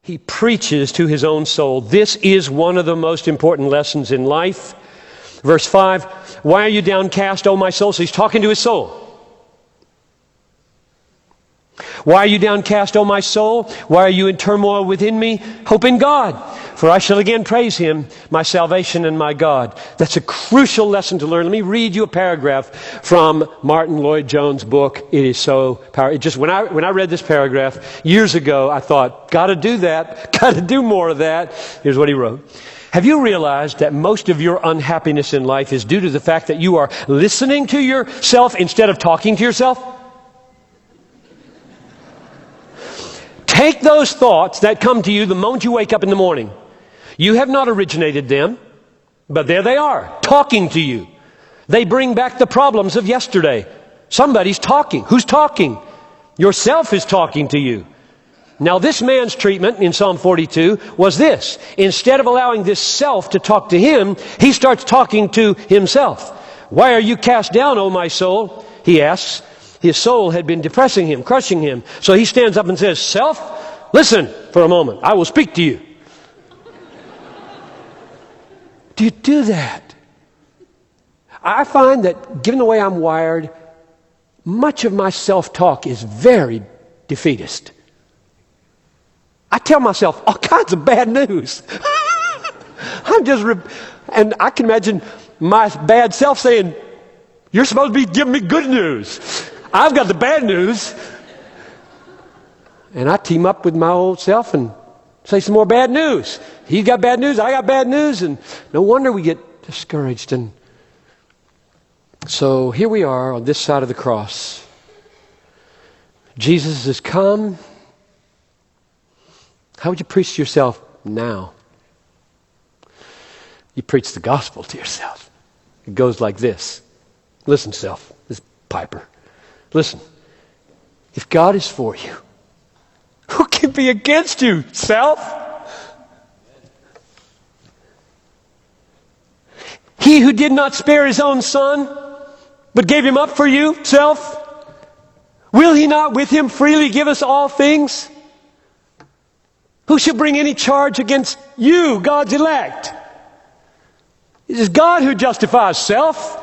He preaches to his own soul. This is one of the most important lessons in life. Verse 5, why are you downcast, O my soul? So he's talking to his soul. Why are you downcast, O my soul? Why are you in turmoil within me? Hope in God, for I shall again praise him, my salvation and my God. That's a crucial lesson to learn. Let me read you a paragraph from Martin Lloyd-Jones' book. It is so powerful. Just when I read this paragraph years ago, I thought, got to do that, got to do more of that. Here's what he wrote. Have you realized that most of your unhappiness in life is due to the fact that you are listening to yourself instead of talking to yourself? Take those thoughts that come to you the moment you wake up in the morning. You have not originated them, but there they are, talking to you. They bring back the problems of yesterday. Somebody's talking. Who's talking? Yourself is talking to you. Now, this man's treatment in Psalm 42 was this. Instead of allowing this self to talk to him, he starts talking to himself. Why are you cast down, O my soul? He asks. His soul had been depressing him, crushing him. So he stands up and says, self, listen for a moment. I will speak to you. Do you do that? I find that given the way I'm wired, much of my self-talk is very defeatist. I tell myself all kinds of bad news. And I can imagine my bad self saying, you're supposed to be giving me good news. I've got the bad news. And I team up with my old self and say some more bad news. He's got bad news, I got bad news, and no wonder we get discouraged. And so here we are on this side of the cross. Jesus has come. How would you preach to yourself now? You preach the gospel to yourself. It goes like this. Listen, self, this Piper. Listen, if God is for you, who can be against you, self? He who did not spare his own son, but gave him up for you, self, will he not with him freely give us all things? Who shall bring any charge against you, God's elect? It is God who justifies, self.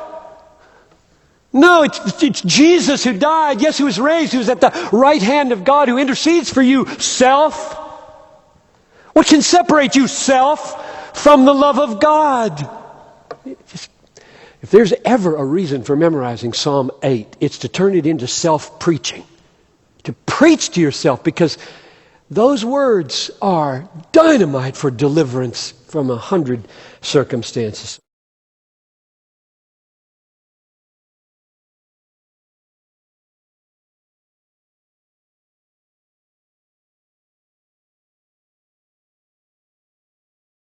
No, it's Jesus who died, yes, who was raised, who's at the right hand of God, who intercedes for you, self. What can separate you, self, from the love of God? If there's ever a reason for memorizing Psalm 8, it's to turn it into self-preaching. To preach to yourself, because those words are dynamite for deliverance from 100 circumstances.